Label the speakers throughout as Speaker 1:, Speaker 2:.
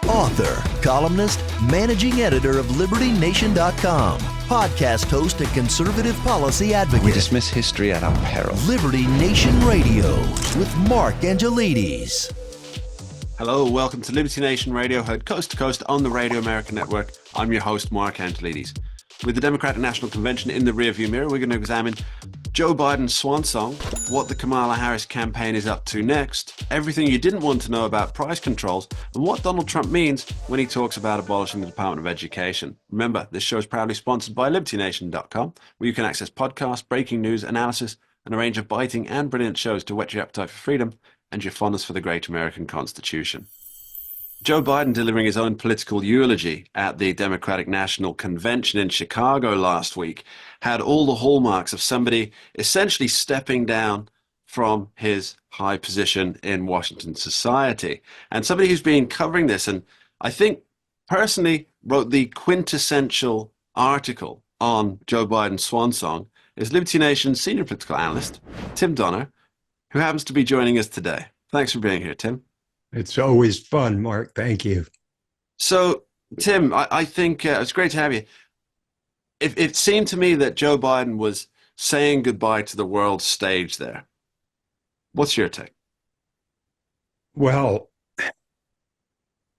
Speaker 1: author, columnist, managing editor of LibertyNation.com, podcast host and conservative policy advocate.
Speaker 2: We dismiss history at our peril.
Speaker 1: Liberty Nation Radio with Mark Angelides.
Speaker 3: Hello, welcome to Liberty Nation Radio, heard coast to coast on the Radio American Network. I'm your host, Mark Angelides. With the Democratic National Convention in the rearview mirror, we're going to examine Joe Biden's swan song, what the Kamala Harris campaign is up to next, everything you didn't want to know about price controls, and what Donald Trump means when he talks about abolishing the Department of Education. Remember, this show is proudly sponsored by LibertyNation.com, where you can access podcasts, breaking news, analysis, and a range of biting and brilliant shows to whet your appetite for freedom and your fondness for the great American Constitution. Joe Biden delivering his own political eulogy at the Democratic National Convention in Chicago last week had all the hallmarks of somebody essentially stepping down from his high position in Washington society. And somebody who's been covering this, and I think personally wrote the quintessential article on Joe Biden's swan song, is Liberty Nation's senior political analyst, Tim Donner, who happens to be joining us today. Thanks for being here, Tim.
Speaker 4: It's always fun, Mark. Thank you.
Speaker 3: So, Tim, I think it's great to have you. It seemed to me that Joe Biden was saying goodbye to the world stage there. What's your take?
Speaker 4: Well,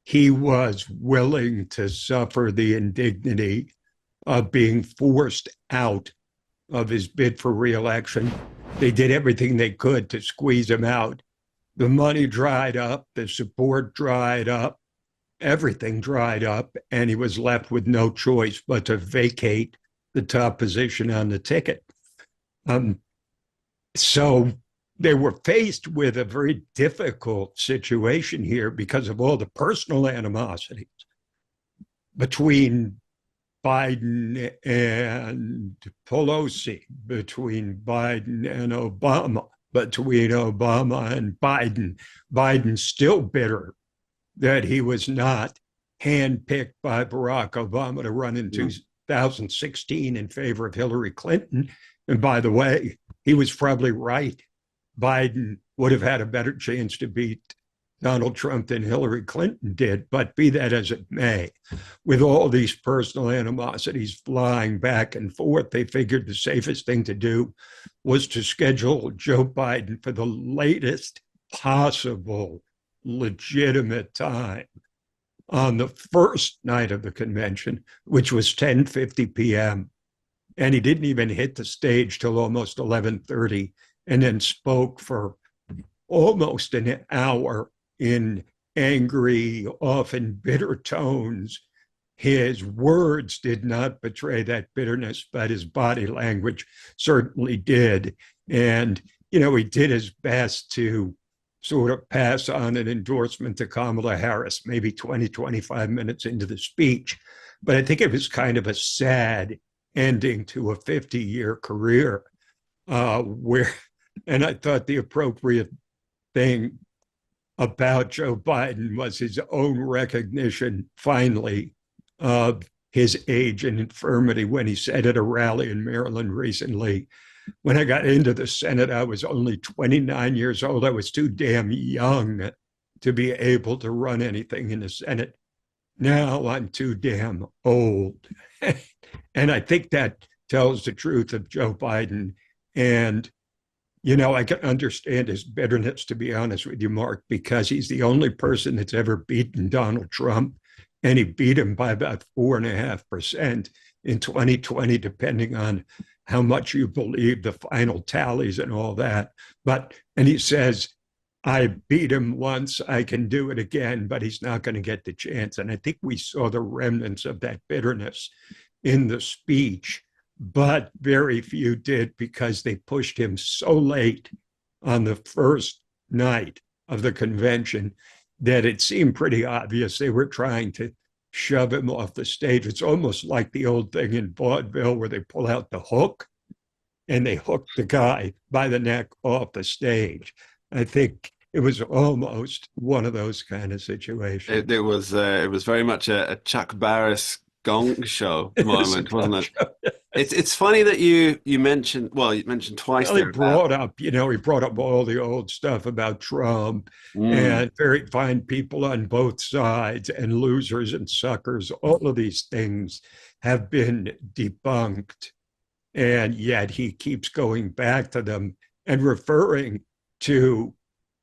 Speaker 4: he was willing to suffer the indignity of being forced out of his bid for re-election. They did everything they could to squeeze him out. The money dried up, the support dried up, everything dried up, and he was left with no choice but to vacate the top position on the ticket. So they were faced with a very difficult situation here because of all the personal animosities between Biden and Pelosi, between Biden and Obama, between Obama and Biden. Biden's still bitter that he was not handpicked by Barack Obama to run in 2016 in favor of Hillary Clinton. And by the way, he was probably right. Biden would have had a better chance to beat Donald Trump than Hillary Clinton did, but be that as it may, with all these personal animosities flying back and forth, they figured the safest thing to do was to schedule Joe Biden for the latest possible legitimate time on the first night of the convention, which was 10:50 p.m. And he didn't even hit the stage till almost 11:30, and then spoke for almost an hour in angry, often bitter tones. His words did not betray that bitterness, but his body language certainly did. And, he did his best to sort of pass on an endorsement to Kamala Harris, maybe 20, 25 minutes into the speech. But I think it was kind of a sad ending to a 50-year career and I thought the appropriate thing about Joe Biden was his own recognition, finally, of his age and infirmity when he said at a rally in Maryland recently, when I got into the Senate, I was only 29 years old. I was too damn young to be able to run anything in the Senate. Now I'm too damn old. And I think that tells the truth of Joe Biden. And I can understand his bitterness, to be honest with you, Mark, because he's the only person that's ever beaten Donald Trump, and he beat him by about 4.5% in 2020, depending on how much you believe the final tallies and all that. And he says, I beat him once, I can do it again, but he's not going to get the chance. And I think we saw the remnants of that bitterness in the speech. But very few did, because they pushed him so late on the first night of the convention that it seemed pretty obvious they were trying to shove him off the stage. It's almost like the old thing in vaudeville where they pull out the hook and they hook the guy by the neck off the stage. I think it was almost one of those kind of situations.
Speaker 3: It was very much a Chuck Barris gong show
Speaker 4: It is a
Speaker 3: moment, wasn't
Speaker 4: talk
Speaker 3: it?
Speaker 4: show.
Speaker 3: It's funny that you mentioned, well, you mentioned twice
Speaker 4: Well, he
Speaker 3: there about
Speaker 4: brought up, he brought up all the old stuff about Trump
Speaker 3: mm,
Speaker 4: and very fine people on both sides and losers and suckers. All of these things have been debunked. And yet he keeps going back to them and referring to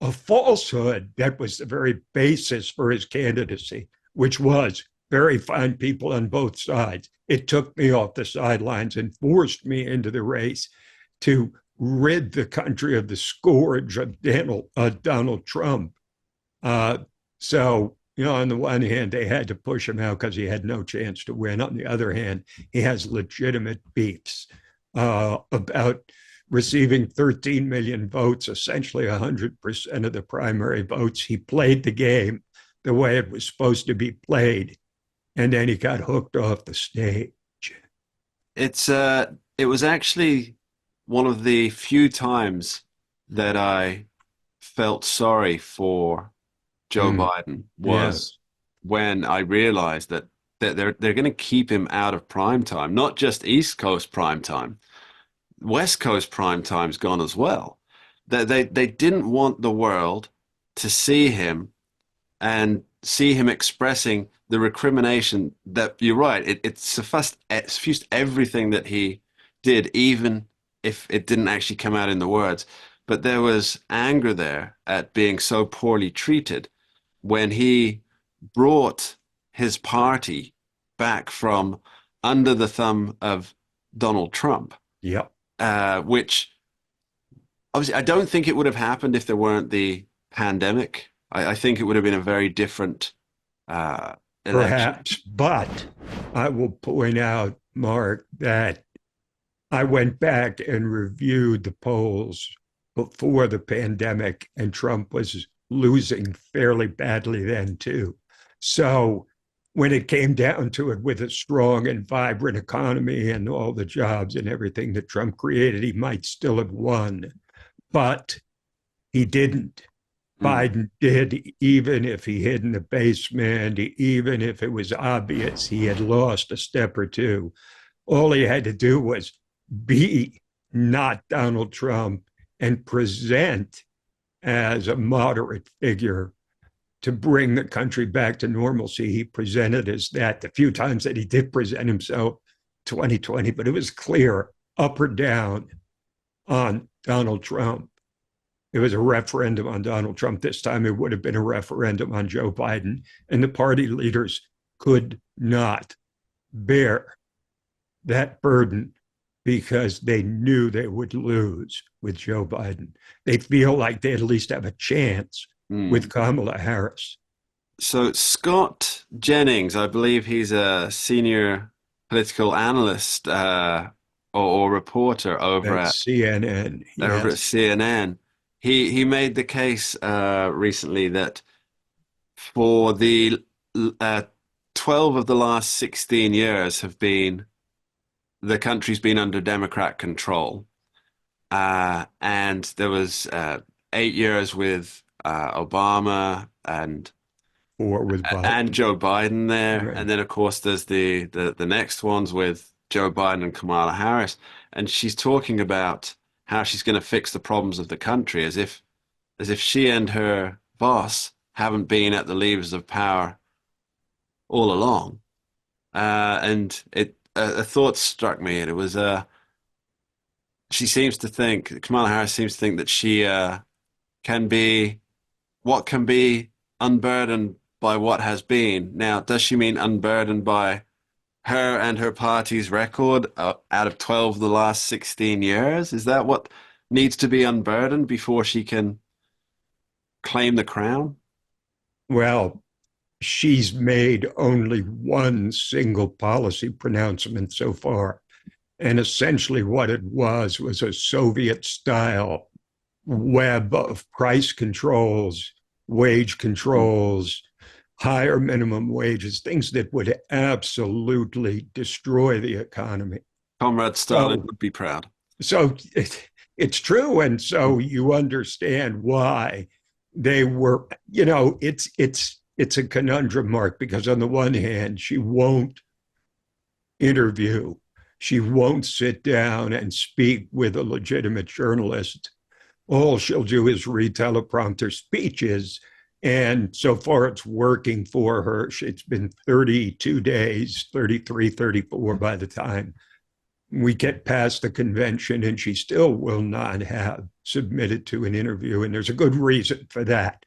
Speaker 4: a falsehood that was the very basis for his candidacy, which was very fine people on both sides. It took me off the sidelines and forced me into the race to rid the country of the scourge of Donald Trump. Uh, so, on the one hand, they had to push him out because he had no chance to win. On the other hand, he has legitimate beefs about receiving 13 million votes, essentially 100% of the primary votes. He played the game the way it was supposed to be played, and then he got hooked off the stage.
Speaker 3: it was actually one of the few times that I felt sorry for Joe
Speaker 4: Mm,
Speaker 3: Biden
Speaker 4: yeah,
Speaker 3: was when I realized that they're going to keep him out of prime time, not just East Coast prime time. West Coast prime time's gone as well. They didn't want the world to see him and see him expressing the recrimination that you're right. It suffused everything that he did, even if it didn't actually come out in the words. But there was anger there at being so poorly treated when he brought his party back from under the thumb of Donald Trump,
Speaker 4: yeah.
Speaker 3: which obviously I don't think it would have happened if there weren't the pandemic. I think it would have been a very different uh, election.
Speaker 4: Perhaps. But I will point out, Mark, that I went back and reviewed the polls before the pandemic, and Trump was losing fairly badly then, too. So when it came down to it, with a strong and vibrant economy and all the jobs and everything that Trump created, he might still have won. But he didn't.
Speaker 3: Mm.
Speaker 4: Biden did, even if he hid in the basement, even if it was obvious he had lost a step or two. All he had to do was be not Donald Trump and present as a moderate figure to bring the country back to normalcy. He presented as that the few times that he did present himself, 2020, but it was clear up or down on Donald Trump. It was a referendum on Donald Trump. This time it would have been a referendum on Joe Biden. And the party leaders could not bear that burden because they knew they would lose with Joe Biden. They feel like they at least have a chance with
Speaker 3: Mm.
Speaker 4: Kamala Harris.
Speaker 3: So Scott Jennings, I believe he's a senior political analyst or reporter
Speaker 4: At CNN,
Speaker 3: over at
Speaker 4: yes.
Speaker 3: CNN. He made the case recently that for the 12 of the last 16 years have been the country's been under Democrat control. And there was 8 years with Obama
Speaker 4: Or with
Speaker 3: and
Speaker 4: Biden.
Speaker 3: Joe Biden there,
Speaker 4: Right.
Speaker 3: and then of course there's the next ones with Joe Biden and Kamala Harris, and she's talking about how she's going to fix the problems of the country as if she and her boss haven't been at the levers of power all along. And a thought struck me, and it was she seems to think Kamala Harris seems to think that she can be what can be unburdened by what has been. Now, does she mean unburdened by her and her party's record out of 12 of the last 16 years? Is that what needs to be unburdened before she can claim the crown?
Speaker 4: Well, she's made only one single policy pronouncement so far. And essentially, what it was a Soviet style web of price controls, wage controls, higher minimum wages, things that would absolutely destroy the economy.
Speaker 3: Comrade Stalin
Speaker 4: So,
Speaker 3: would be proud.
Speaker 4: so it's true. And so you understand why they were, it's a conundrum, Mark, because on the one hand, she won't interview. She won't sit down and speak with a legitimate journalist. All she'll do is read teleprompter speeches. And so far, it's working for her. It's been 32 days, 33, 34 by the time we get past the convention, and she still will not have submitted to an interview. And there's a good reason for that,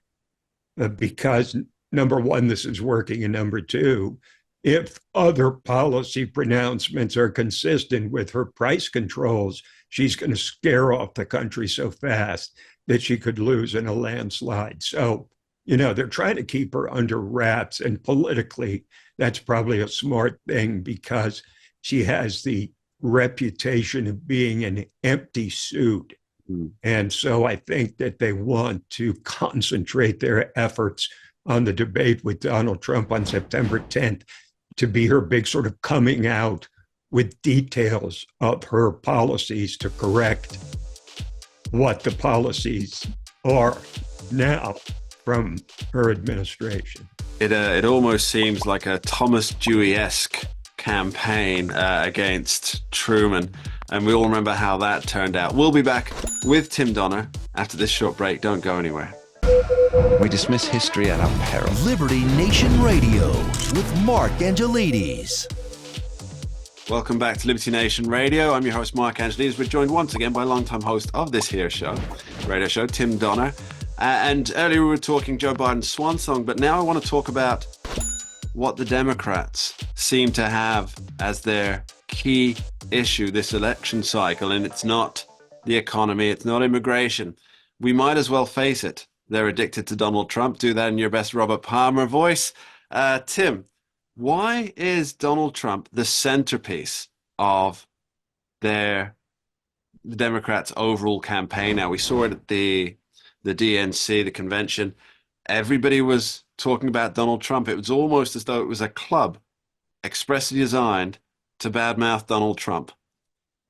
Speaker 4: because number one, this is working, and number two, if other policy pronouncements are consistent with her price controls, she's going to scare off the country so fast that she could lose in a landslide. So, they're trying to keep her under wraps. And politically, that's probably a smart thing, because she has the reputation of being an empty suit. And so I think that they want to concentrate their efforts on the debate with Donald Trump on September 10th to be her big sort of coming out with details of her policies to correct what the policies are now from her administration.
Speaker 3: It almost seems like a Thomas Dewey-esque campaign against Truman, and we all remember how that turned out. We'll be back with Tim Donner after this short break. Don't go anywhere.
Speaker 2: We dismiss history at our peril.
Speaker 1: Liberty Nation Radio with Mark Angelides.
Speaker 3: Welcome back to Liberty Nation Radio. I'm your host, Mark Angelides. We're joined once again by longtime host of this here radio show, Tim Donner. And earlier we were talking Joe Biden's Swan song, but now I want to talk about what the Democrats seem to have as their key issue this election cycle. And it's not the economy, it's not immigration. We might as well face it. They're addicted to Donald Trump. Do that in your best Robert Palmer voice. Tim, why is Donald Trump the centerpiece of the Democrats' overall campaign now? We saw it at the DNC, the convention. Everybody was talking about Donald Trump. It was almost as though it was a club expressly designed to badmouth Donald Trump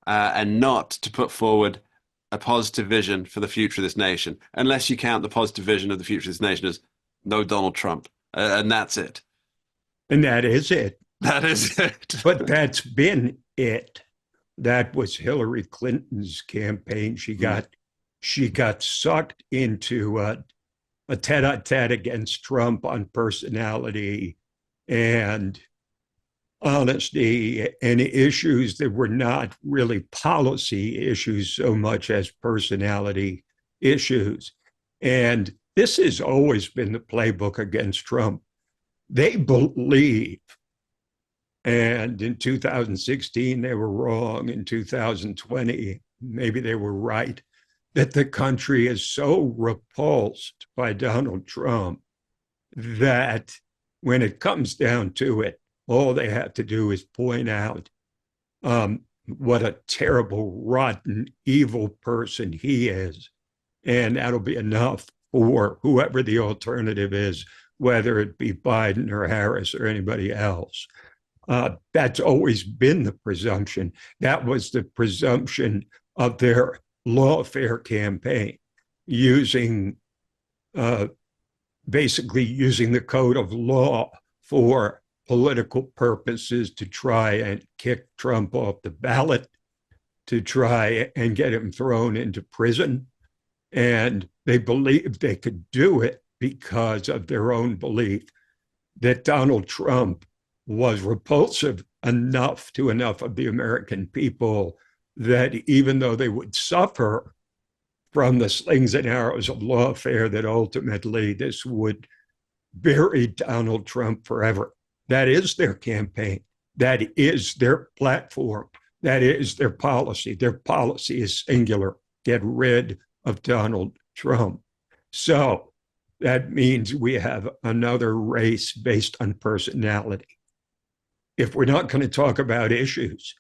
Speaker 3: and not to put forward a positive vision for the future of this nation, unless you count the positive vision of the future of this nation as no Donald Trump. And that's it.
Speaker 4: And that is it.
Speaker 3: That is it.
Speaker 4: But that's been it. That was Hillary Clinton's campaign. She got sucked into a tete-a-tete against Trump on personality and honesty and issues that were not really policy issues so much as personality issues. And this has always been the playbook against Trump. They believe, and in 2016 they were wrong, in 2020 maybe they were right, that the country is so repulsed by Donald Trump that when it comes down to it, all they have to do is point out what a terrible, rotten, evil person he is. And that'll be enough for whoever the alternative is, whether it be Biden or Harris or anybody else. That's always been the presumption. That was the presumption of their lawfare campaign, basically using the code of law for political purposes to try and kick Trump off the ballot, to try and get him thrown into prison. And they believed they could do it because of their own belief that Donald Trump was repulsive enough to enough of the American people that even though they would suffer from the slings and arrows of lawfare, that ultimately this would bury Donald Trump forever. That is their campaign. That is their platform. That is their policy. Their policy is singular: get rid of Donald Trump. So that means we have another race based on personality. If we're not going to talk about issues,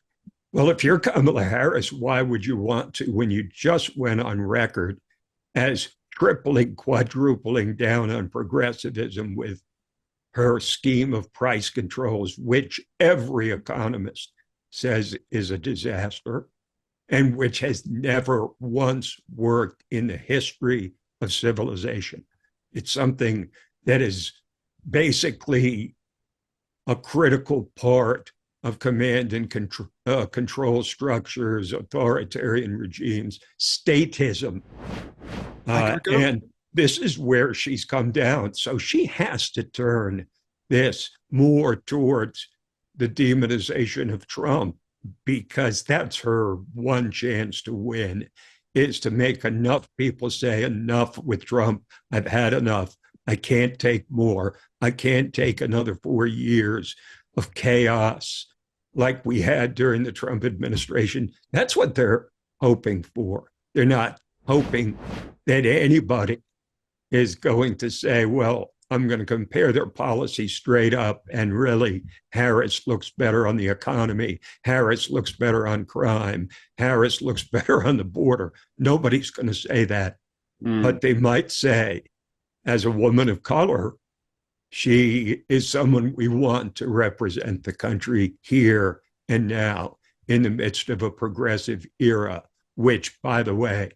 Speaker 4: well, if you're Kamala Harris, why would you want to, when you just went on record as tripling, quadrupling down on progressivism with her scheme of price controls, which every economist says is a disaster and which has never once worked in the history of civilization. It's something that is basically a critical part of command and control structures, authoritarian regimes, statism. And this is where she's come down. So she has to turn this more towards the demonization of Trump, because that's her one chance to win, is to make enough people say enough with Trump. I've had enough. I can't take more. I can't take another 4 years of chaos like we had during the Trump administration. That's what they're hoping for. They're not hoping that anybody is going to say, well, I'm going to compare their policy straight up, and really, Harris looks better on the economy. Harris looks better on crime. Harris looks better on the border. Nobody's going to say that. But they might say, as a woman of color, she is someone we want to represent the country here and now in the midst of a progressive era, which, by the way,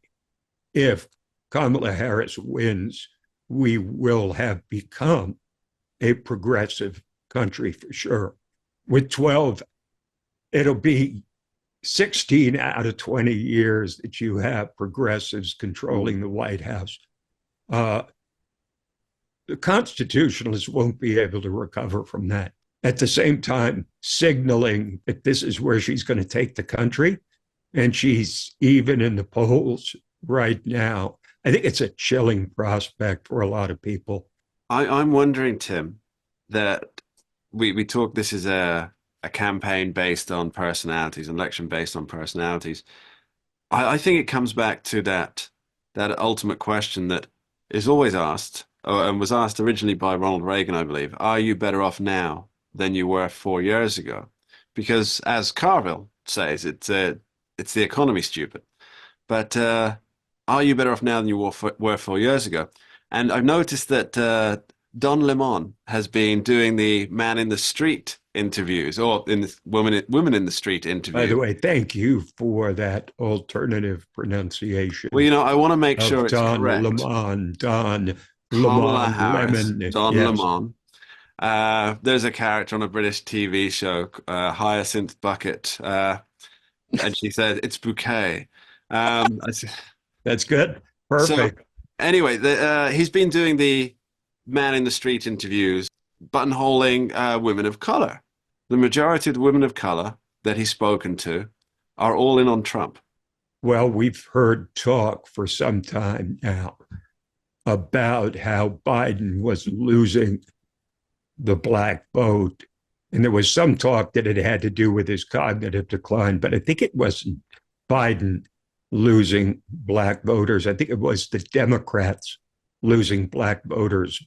Speaker 4: if Kamala Harris wins, we will have become a progressive country for sure. With 12, it'll be 16 out of 20 years that you have progressives controlling the White House. The constitutionalists won't be able to recover from that. At the same time, signaling that this is where she's going to take the country, and she's even in the polls right now. I think it's a chilling prospect for a lot of people.
Speaker 3: I'm wondering, Tim, that we talk, this is a campaign based on personalities, an election based on personalities. I think it comes back to that ultimate question that is always asked, and was asked originally by Ronald Reagan, I believe. Are you better off now than you were 4 years ago? Because as Carville says, it's the economy, stupid. But are you better off now than you were 4 years ago? And I've noticed that Don Lemon has been doing the man in the street interviews, or in the women in the street interview.
Speaker 4: By the way, thank you for that alternative pronunciation.
Speaker 3: Well, I want to make sure it's
Speaker 4: Don
Speaker 3: correct.
Speaker 4: Don
Speaker 3: Kamala
Speaker 4: Lemon,
Speaker 3: Harris,
Speaker 4: Lemon.
Speaker 3: Don
Speaker 4: Yes.
Speaker 3: Lemon. There's a character on a British TV show, Hyacinth Bucket, and she said it's bouquet.
Speaker 4: That's good. Perfect.
Speaker 3: So, anyway, he's been doing the man in the street interviews, buttonholing women of color. The majority of the women of color that he's spoken to are all in on Trump.
Speaker 4: Well, we've heard talk for some time now about how Biden was losing the black vote. And there was some talk that it had to do with his cognitive decline, but I think it wasn't Biden losing black voters. I think it was the Democrats losing black voters.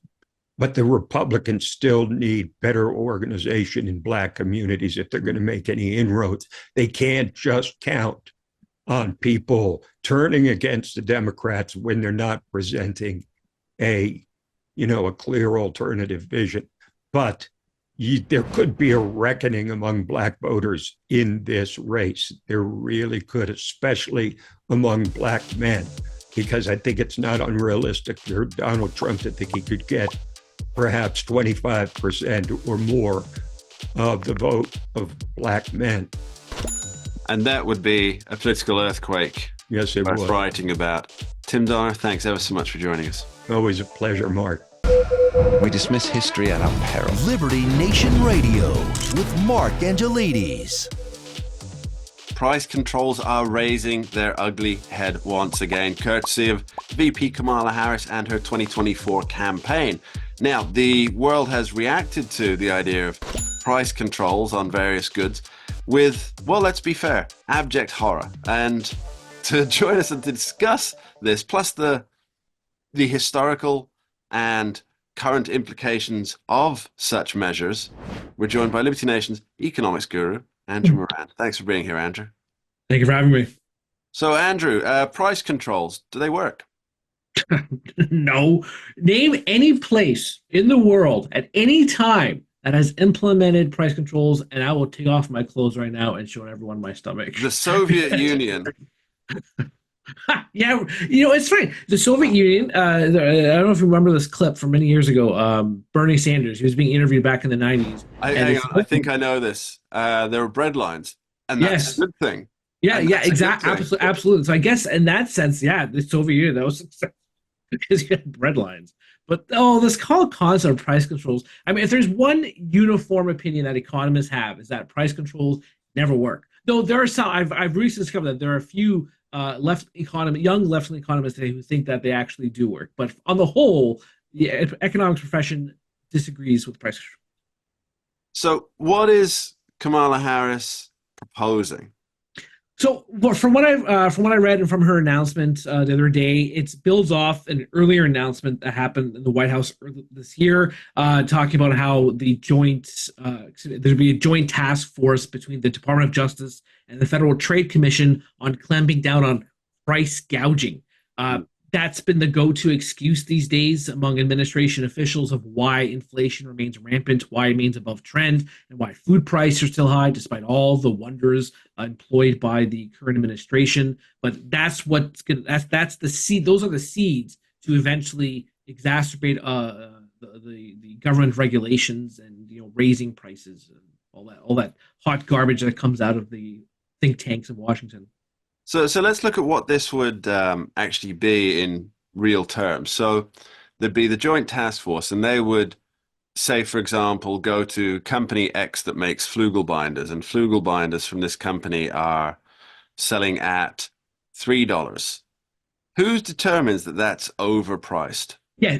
Speaker 4: But the Republicans still need better organization in black communities if they're going to make any inroads. They can't just count on people turning against the Democrats when they're not presenting a clear alternative vision. But there could be a reckoning among black voters in this race. There really could, especially among black men, because I think it's not unrealistic for Donald Trump to think he could get perhaps 25% or more of the vote of black men.
Speaker 3: And that would be a political earthquake.
Speaker 4: Yes, it
Speaker 3: worth
Speaker 4: would.
Speaker 3: writing about. Tim Donner, thanks ever so much for joining us.
Speaker 4: Always a pleasure, Mark.
Speaker 2: We dismiss history at our peril.
Speaker 1: Liberty Nation Radio with Mark Angelides.
Speaker 3: Price controls are raising their ugly head once again, courtesy of VP Kamala Harris and her 2024 campaign. Now, the world has reacted to the idea of price controls on various goods with, well, let's be fair, abject horror. And to join us and to discuss this, plus the historical and current implications of such measures, we're joined by Liberty Nation's economics guru, Andrew Moran. Thanks for being here, Andrew.
Speaker 5: Thank you for having me.
Speaker 3: So, Andrew, price controls, do they work?
Speaker 5: No. Name any place in the world at any time that has implemented price controls, and I will take off my clothes right now and show everyone my stomach.
Speaker 3: The Soviet Union.
Speaker 5: Yeah, it's funny. The Soviet Union. I don't know if you remember this clip from many years ago. Bernie Sanders. He was being interviewed back in the '90s, and
Speaker 3: Hang
Speaker 5: it's
Speaker 3: on, I think I know this. There were bread lines, and that's a
Speaker 5: yes,
Speaker 3: good thing.
Speaker 5: yeah,
Speaker 3: And
Speaker 5: yeah,
Speaker 3: that's a good
Speaker 5: exactly,
Speaker 3: thing.
Speaker 5: absolutely, absolutely. So I guess in that sense, yeah, the Soviet Union that was successful because you had bread lines. But this whole concept of price controls. I mean, if there's one uniform opinion that economists have, is that price controls never work. Though there are some, I've recently discovered that there are a few young left economists today who think that they actually do work. But on the whole, the economics profession disagrees with price control.
Speaker 3: So, what is Kamala Harris proposing?
Speaker 5: So from what I read and from her announcement the other day, it builds off an earlier announcement that happened in the White House this year, talking about how there'd be a joint task force between the Department of Justice and the Federal Trade Commission on clamping down on price gouging. That's been the go-to excuse these days among administration officials of why inflation remains rampant, why it remains above trend, and why food prices are still high despite all the wonders employed by the current administration. But that's the seed. Those are the seeds to eventually exacerbate the government regulations and raising prices and all that hot garbage that comes out of the think tanks in Washington.
Speaker 3: So let's look at what this would actually be in real terms. So there'd be the Joint Task Force, and they would say, for example, go to company X that makes flugel binders, and flugel binders from this company are selling at $3. Who determines that that's overpriced?
Speaker 5: Yeah,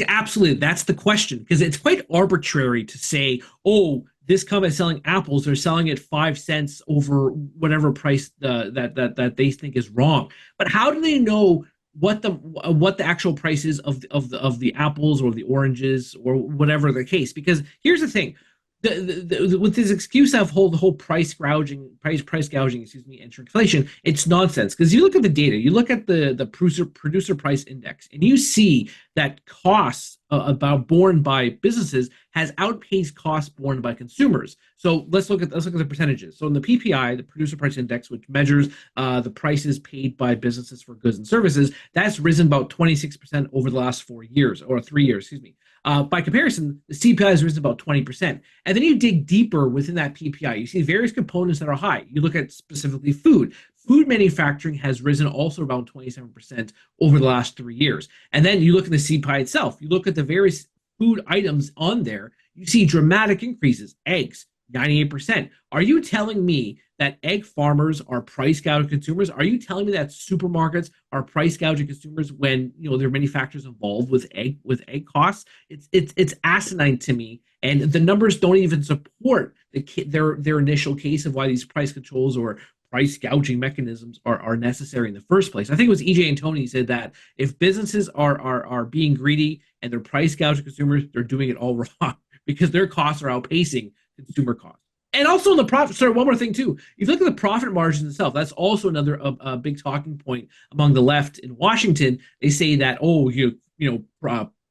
Speaker 5: absolutely. That's the question because it's quite arbitrary to say, oh, this company is selling apples, they're selling it 5 cents over whatever price that they think is wrong. But how do they know what the actual price is of the apples or the oranges or whatever the case? Because here's the thing: with this excuse of the whole price gouging, excuse me, and shrinkflation, it's nonsense. Because you look at the data, you look at the producer price index, and you see that costs about borne by businesses has outpaced costs borne by consumers. So let's look at the percentages. So in the PPI, the producer price index, which measures the prices paid by businesses for goods and services, that's risen about 26% over the last 4 years or 3 years, excuse me. By comparison, the CPI has risen about 20%. And then you dig deeper within that PPI, you see various components that are high. You look at specifically food. Food manufacturing has risen also around 27% over the last 3 years. And then you look at the CPI itself. You look at the various food items on there, you see dramatic increases. Eggs, 98%. Are you telling me that egg farmers are price gouging consumers? Are you telling me that supermarkets are price gouging consumers when there are many factors involved with egg costs? It's asinine to me, and the numbers don't even support their initial case of why these price controls or price gouging mechanisms are necessary in the first place. I think it was EJ and Tony said that if businesses are being greedy and they're price gouging consumers, they're doing it all wrong because their costs are outpacing consumer costs. And also in the profit, sorry, one more thing too. If you look at the profit margins itself, that's also another big talking point among the left in Washington. They say that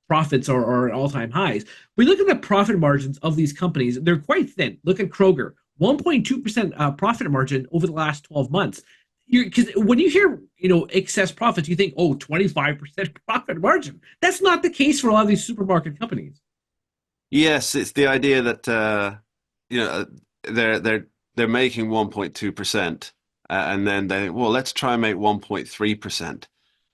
Speaker 5: profits are at all-time highs. We look at the profit margins of these companies; they're quite thin. Look at Kroger, 1.2% profit margin over the last 12 months. Because when you hear excess profits, you think 25% profit margin. That's not the case for a lot of these supermarket companies.
Speaker 3: Yes, it's the idea that you know they're making 1.2%, and then they well let's try and make 1.3%,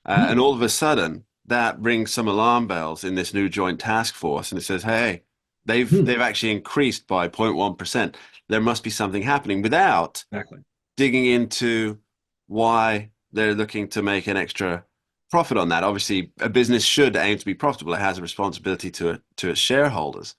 Speaker 3: and all of a sudden that rings some alarm bells in this new joint task force, and it says, hey, they've actually increased by 0.1%. There must be something happening without
Speaker 5: Exactly.
Speaker 3: digging into why they're looking to make an extra profit on that. Obviously, a business should aim to be profitable. It has a responsibility to its shareholders.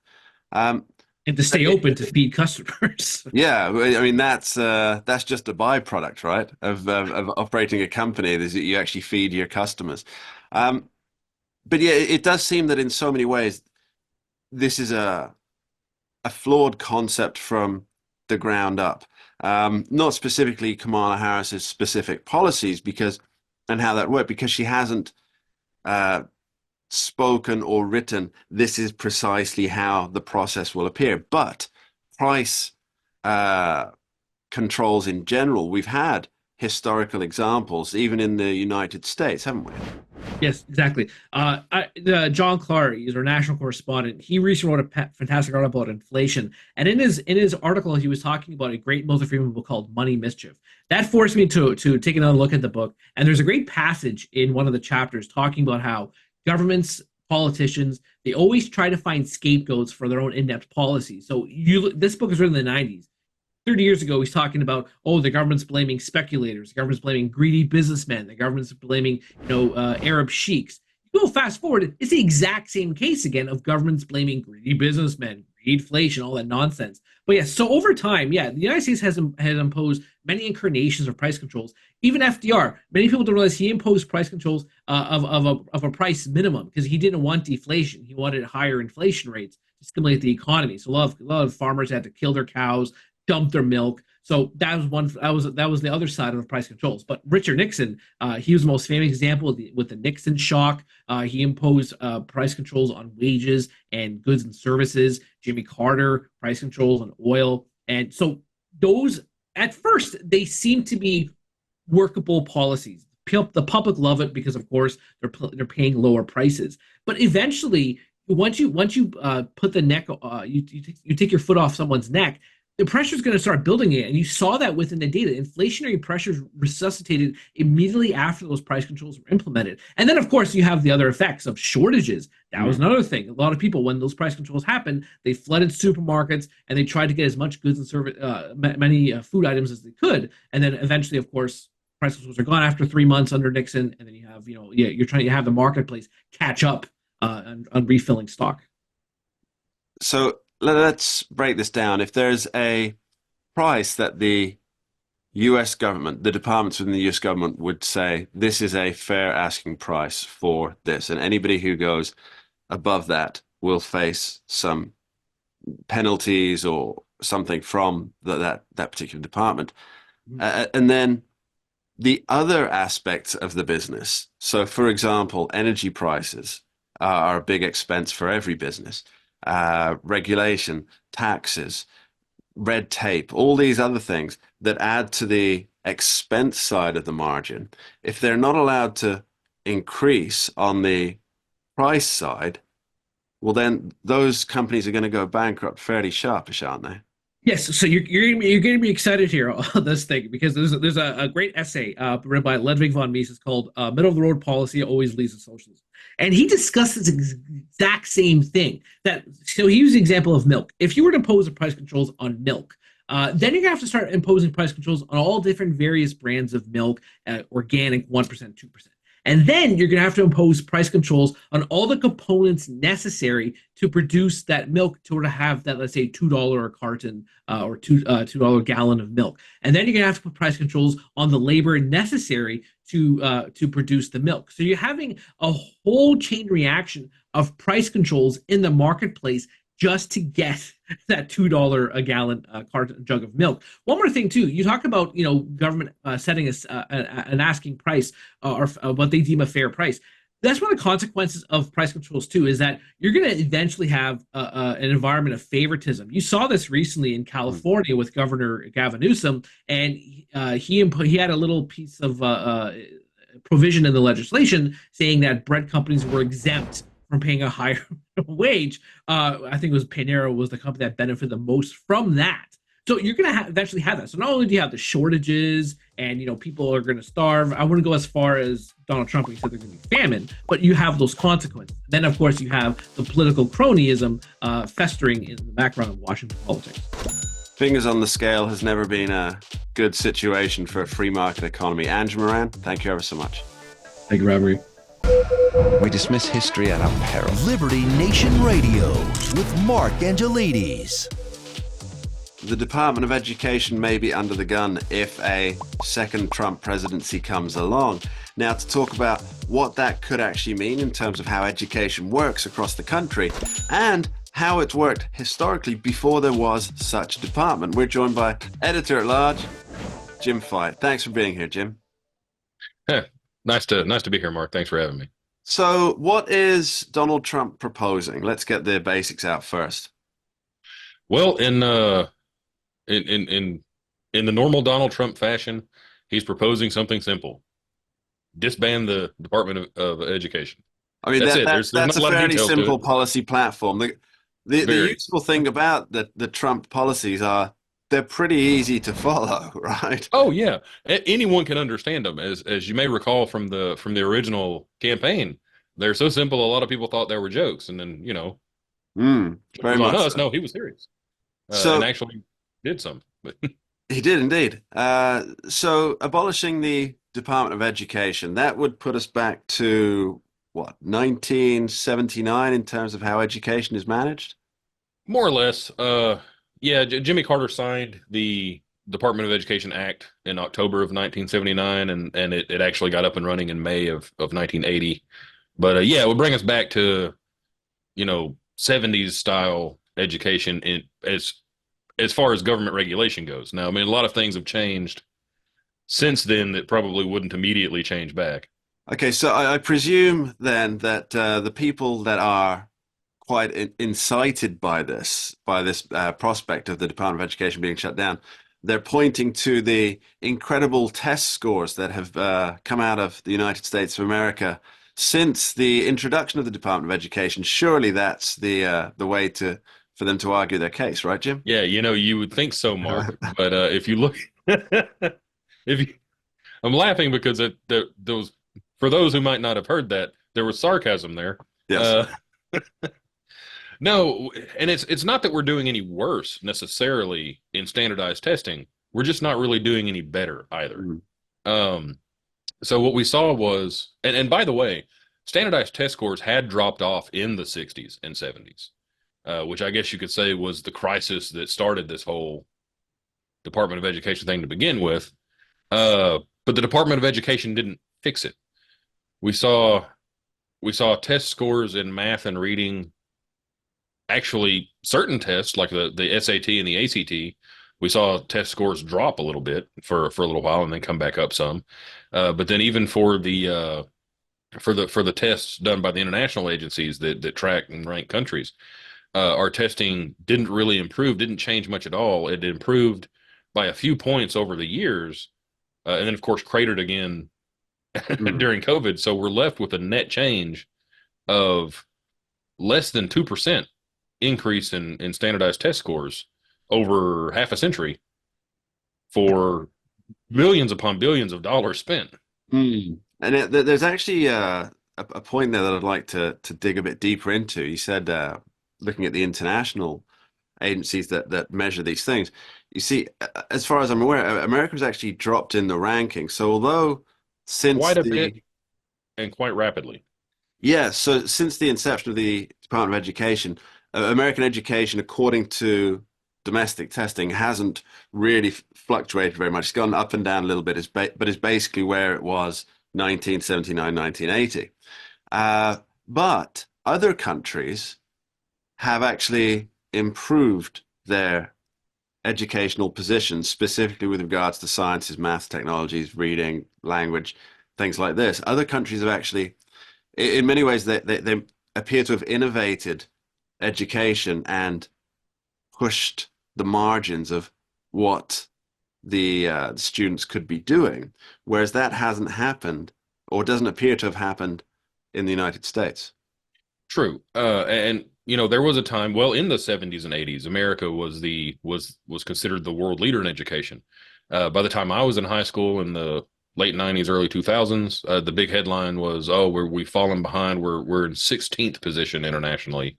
Speaker 3: Um,
Speaker 5: And to stay open to feed customers.
Speaker 3: yeah, I mean that's just a byproduct, right, of operating a company. Is that you actually feed your customers. But yeah, it does seem that in so many ways this is a flawed concept from the ground up. Not specifically Kamala Harris's specific policies and how that worked, because she hasn't spoken or written, this is precisely how the process will appear. But price controls in general, we've had historical examples, even in the United States, haven't we?
Speaker 5: Yes, exactly. John Clark, he's our national correspondent. He recently wrote a fantastic article about inflation, and in his article, he was talking about a great Milton Friedman book called Money Mischief. That forced me to take another look at the book. And there's a great passage in one of the chapters talking about how governments, politicians, they always try to find scapegoats for their own inept policies. So this book is written in the 90s. 30 years ago, he's talking about, oh, the government's blaming speculators, the government's blaming greedy businessmen, the government's blaming, Arab sheiks. You go fast forward, it's the exact same case again of governments blaming greedy businessmen, greedflation, all that nonsense. But yeah, so over time, yeah, the United States has imposed many incarnations of price controls. Even FDR, many people don't realize he imposed price controls of a price minimum because he didn't want deflation. He wanted higher inflation rates to stimulate the economy. So a lot of farmers had to kill their cows, dump their milk. So that was the other side of the price controls. But Richard Nixon, he was the most famous example with the Nixon shock. He imposed price controls on wages and goods and services. Jimmy Carter, price controls on oil. And so those, at first, they seem to be workable policies. The public love it because, of course, they're paying lower prices. But eventually, once you put the neck, you take your foot off someone's neck, the pressure is going to start building it. And you saw that within the data. Inflationary pressures resuscitated immediately after those price controls were implemented. And then, of course, you have the other effects of shortages. That was another thing. A lot of people, when those price controls happened, they flooded supermarkets and they tried to get as much goods and service, many food items as they could. And then eventually, of course, price controls are gone after 3 months under Nixon. And then you have, you're trying to have the marketplace catch up on refilling stock.
Speaker 3: So let's break this down. If there's a price that the US government, the departments within the US government would say, this is a fair asking price for this, and anybody who goes above that will face some penalties or something from that particular department. And then the other aspects of the business. So, for example, energy prices are a big expense for every business. Regulation, taxes, red tape, all these other things that add to the expense side of the margin. If they're not allowed to increase on the price side, well, then those companies are going to go bankrupt fairly sharpish, aren't they?
Speaker 5: Yes, so you're going to be excited here on this thing because there's a great essay written by Ludwig von Mises called "Middle of the Road Policy Always Leads to Socialism," and he discusses the exact same thing. So he used the example of milk. If you were to impose the price controls on milk, then you're gonna have to start imposing price controls on all different various brands of milk, organic, 1%, 2%. And then you're going to have to impose price controls on all the components necessary to produce that milk to have that, let's say, $2 a carton or $2 gallon of milk. And then you're going to have to put price controls on the labor necessary to produce the milk. So you're having a whole chain reaction of price controls in the marketplace just to get that $2 a gallon carton jug of milk. One more thing too, you talk about government setting an asking price or what they deem a fair price. That's one of the consequences of price controls too, is that you're going to eventually have an environment of favoritism. You saw this recently in California with Governor Gavin Newsom, and he had a little piece of provision in the legislation saying that bread companies were exempt from paying a higher wage. I think it was Panera was the company that benefited the most from that. So you're going to eventually have that. So not only do you have the shortages and people are going to starve. I wouldn't go as far as Donald Trump when he said there's going to be famine, but you have those consequences. Then of course you have the political cronyism festering in the background of Washington politics.
Speaker 3: Fingers on the scale has never been a good situation for a free market economy. Andrew Moran, thank you ever so much.
Speaker 5: Thank you, Robert.
Speaker 2: We dismiss history at our peril.
Speaker 1: Liberty Nation Radio with Mark Angelides.
Speaker 3: The Department of Education may be under the gun if a second Trump presidency comes along. Now, to talk about what that could actually mean in terms of how education works across the country and how it's worked historically before there was such a department, we're joined by Editor-at-Large, Jim Fight. Thanks for being here, Jim.
Speaker 6: Hey, nice to be here, Mark. Thanks for having me.
Speaker 3: So what is Donald Trump proposing? Let's get the basics out first.
Speaker 6: Well, in the normal Donald Trump fashion, He's proposing something simple: disband the Department of Education.
Speaker 3: I mean,
Speaker 6: That's it. There's
Speaker 3: that's
Speaker 6: not
Speaker 3: a
Speaker 6: a lot of
Speaker 3: fairly
Speaker 6: details to
Speaker 3: simple
Speaker 6: it.
Speaker 3: policy platform. The
Speaker 6: Very.
Speaker 3: useful thing about the Trump policies are they're pretty easy to follow, right?
Speaker 6: Oh yeah, anyone can understand them. As you may recall from the original campaign, they're so simple. A lot of people thought they were jokes, and then it
Speaker 3: Very
Speaker 6: was on
Speaker 3: much
Speaker 6: us.
Speaker 3: so.
Speaker 6: No, he was serious, and
Speaker 3: So
Speaker 6: actually did some. But
Speaker 3: he did indeed. So abolishing the Department of Education, that would put us back to what, 1979 in terms of how education is managed?
Speaker 6: more or less, yeah. Jimmy Carter signed the Department of Education Act in October of 1979, and it actually got up and running in May of 1980. But yeah, it would bring us back to 70s style education as far as government regulation goes. Now, I mean, a lot of things have changed since then that probably wouldn't immediately change back.
Speaker 3: Okay, so I presume then that the people that are quite incited by this prospect of the Department of Education being shut down, they're pointing to the incredible test scores that have come out of the United States of America since the introduction of the Department of Education. Surely that's the way to for them to argue their case, right, Jim?
Speaker 6: Yeah, you would think so, Mark. But if you look, if you, I'm laughing because those for those who might not have heard that there was sarcasm there.
Speaker 3: Yes.
Speaker 6: Uh, no, and it's not that we're doing any worse necessarily in standardized testing. We're just not really doing any better either.
Speaker 3: Mm.
Speaker 6: Um, so what we saw was, and by the way, standardized test scores had dropped off in the 60s and 70s, which I guess you could say was the crisis that started this whole Department of Education thing to begin with. But the Department of Education didn't fix it. We saw test scores in math and reading. Actually, certain tests like the SAT and the ACT, we saw test scores drop a little bit for a little while and then come back up some. But then even for the tests done by the international agencies that track and rank countries, our testing didn't really improve, didn't change much at all. It improved by a few points over the years, and then of course cratered again during COVID. So we're left with a net change of less than 2% increase in standardized test scores over half a century for billions upon billions of dollars spent.
Speaker 3: And there's actually a point there that I'd like to dig a bit deeper into. You said looking at the international agencies that measure these things. You see, as far as I'm aware, America's actually dropped in the ranking. So although since
Speaker 6: Quite a bit and quite rapidly.
Speaker 3: yeah, so since the inception of the Department of Education, American education, according to domestic testing, hasn't really fluctuated very much. It's gone up and down a little bit, but it's basically where it was 1979, 1980. But other countries have actually improved their educational positions, specifically with regards to sciences, maths, technologies, reading, language, things like this. Other countries have actually, in many ways, they appear to have innovated education and pushed the margins of what the students could be doing, whereas that hasn't happened or doesn't appear to have happened in the United States.
Speaker 6: True. And there was a time, well, in the 70s and 80s, America was considered the world leader in education. By the time I was in high school in the late 90s, early 2000s, the big headline was, "Oh, we've fallen behind. We're in 16th position internationally."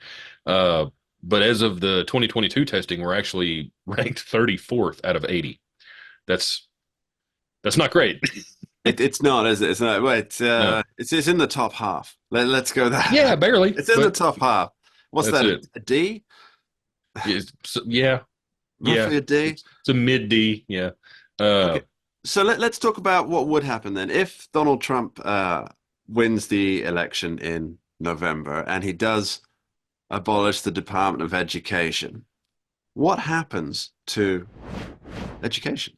Speaker 6: But as of the 2022 testing, we're actually ranked 34th out of 80. That's not great.
Speaker 3: It's not, is it? It's not. Well,
Speaker 6: No.
Speaker 3: it's in the top half. Let's go there.
Speaker 6: Yeah, barely.
Speaker 3: It's in the top half. What's
Speaker 6: That's
Speaker 3: that?
Speaker 6: it.
Speaker 3: A D?
Speaker 6: Yeah,
Speaker 3: Roughly a D?
Speaker 6: it's a mid D. Yeah.
Speaker 3: Okay. So let's talk about what would happen then if Donald Trump wins the election in November and he does abolish the Department of Education. What happens to education?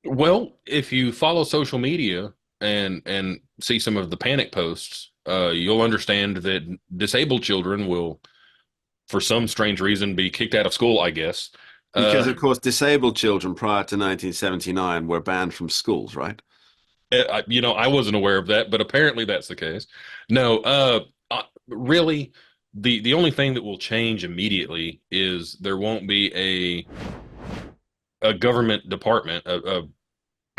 Speaker 6: Well, if you follow social media and see some of the panic posts, you'll understand that disabled children will, for some strange reason, be kicked out of school, I guess.
Speaker 3: Because, of course, disabled children prior to 1979 were banned from schools, right?
Speaker 6: I wasn't aware of that, but apparently that's the case. No, really, the only thing that will change immediately is there won't be a government department, a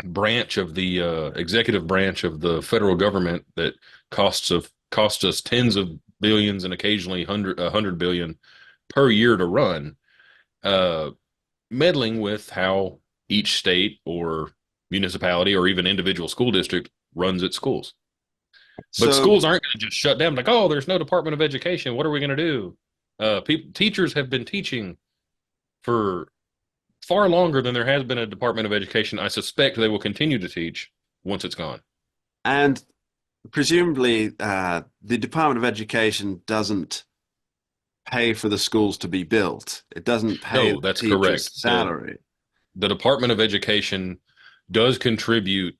Speaker 6: branch of the executive branch of the federal government that costs us tens of billions and occasionally 100 billion per year to run, meddling with how each state or municipality or even individual school district runs its schools. But
Speaker 3: So,
Speaker 6: schools aren't going to just shut down like, oh, there's no Department of Education. What are we going to do? Teachers have been teaching for far longer than there has been a Department of Education. I suspect they will continue to teach once it's gone.
Speaker 3: and presumably, the Department of Education doesn't pay for the schools to be built. It doesn't pay
Speaker 6: No,
Speaker 3: the
Speaker 6: that's
Speaker 3: teacher's
Speaker 6: correct.
Speaker 3: salary.
Speaker 6: The Department of Education does contribute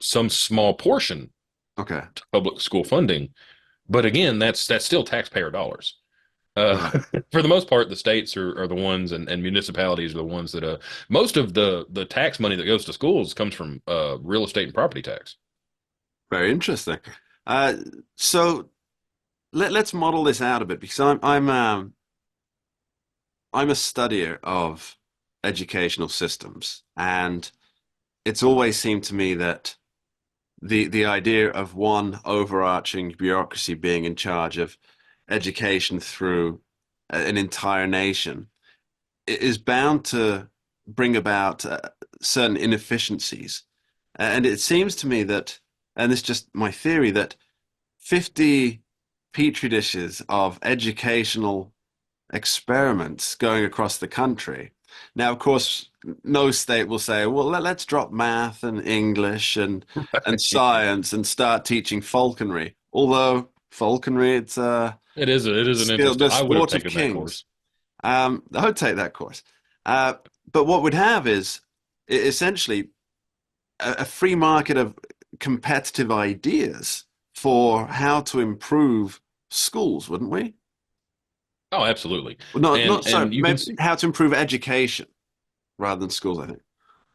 Speaker 6: some small portion
Speaker 3: Okay.
Speaker 6: to public school funding, but again, that's still taxpayer dollars. For the most part, the states are the ones, and municipalities are the ones that most of the tax money that goes to schools comes from real estate and property tax.
Speaker 3: Very interesting. So let's model this out a bit because I'm a studier of educational systems, and it's always seemed to me that the idea of one overarching bureaucracy being in charge of education through an entire nation is bound to bring about certain inefficiencies. And it seems to me that, and it's just my theory, that 50 petri dishes of educational experiments going across the country. Now, of course, no state will say, well, let's drop math and English and science and start teaching falconry. Although falconry,
Speaker 6: It is an
Speaker 3: skill,
Speaker 6: interesting.
Speaker 3: the
Speaker 6: I would have
Speaker 3: sport of
Speaker 6: taken that
Speaker 3: kings.
Speaker 6: course.
Speaker 3: I would take that course. But what we'd have is essentially a free market of competitive ideas for how to improve schools, wouldn't we?
Speaker 6: Oh, absolutely.
Speaker 3: Well, no,
Speaker 6: And
Speaker 3: not sorry,
Speaker 6: and you
Speaker 3: maybe
Speaker 6: can
Speaker 3: how to improve education rather than schools, I think.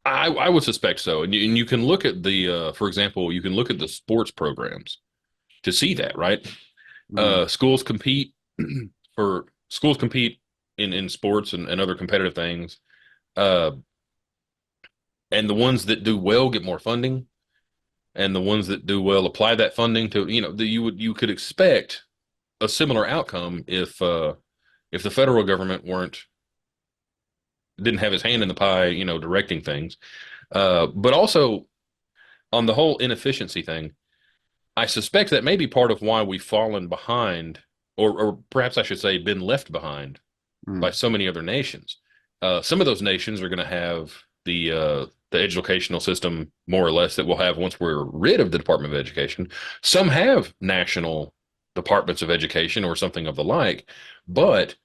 Speaker 6: I would suspect so. And you can look at for example, you can look at the sports programs to see that, right?
Speaker 3: Mm.
Speaker 6: Schools compete schools compete in sports and other competitive things. Uh, and the ones that do well get more funding, and the ones that do well apply that funding to, you could expect a similar outcome if the federal government didn't have his hand in the pie, directing things. But also on the whole inefficiency thing, I suspect that may be part of why we've fallen behind, or perhaps I should say been left behind by
Speaker 3: Mm.
Speaker 6: so many other nations. Some of those nations are going to have the educational system more or less that we'll have once we're rid of the Department of Education. Some have national departments of education or something of the like, but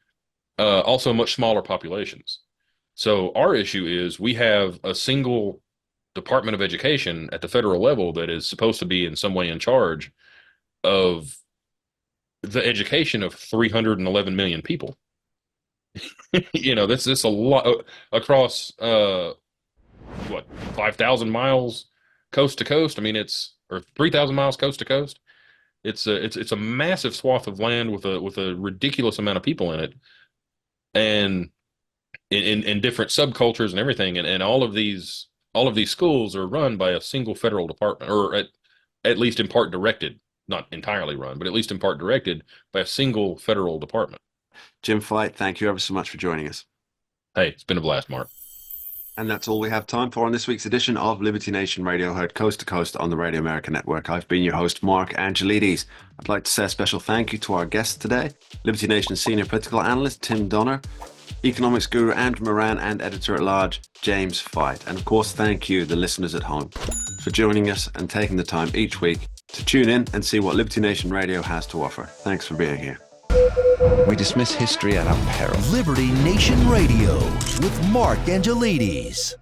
Speaker 6: also much smaller populations. So our issue is we have a single Department of Education at the federal level that is supposed to be in some way in charge of the education of 311 million people. This a lot across 5,000 miles coast to coast. I mean, or 3,000 miles coast to coast. It's a massive swath of land with a ridiculous amount of people in it, and in different subcultures and everything, and all of these schools are run by a single federal department, or at least in part directed, not entirely run, but at least in part directed by a single federal department.
Speaker 3: Jim Fight, thank you ever so much for joining us.
Speaker 6: Hey, it's been a blast, Mark.
Speaker 3: And that's all we have time for on this week's edition of Liberty Nation Radio, heard coast to coast on the Radio America Network. I've been your host, Mark Angelides. I'd like to say a special thank you to our guests today, Liberty Nation Senior Political Analyst Tim Donner, Economics Guru Andrew Moran, and Editor-at-Large James Fight. And of course, thank you, the listeners at home, for joining us and taking the time each week to tune in and see what Liberty Nation Radio has to offer. Thanks for being here.
Speaker 2: We dismiss history at our peril.
Speaker 1: Liberty Nation Radio with Mark Angelides.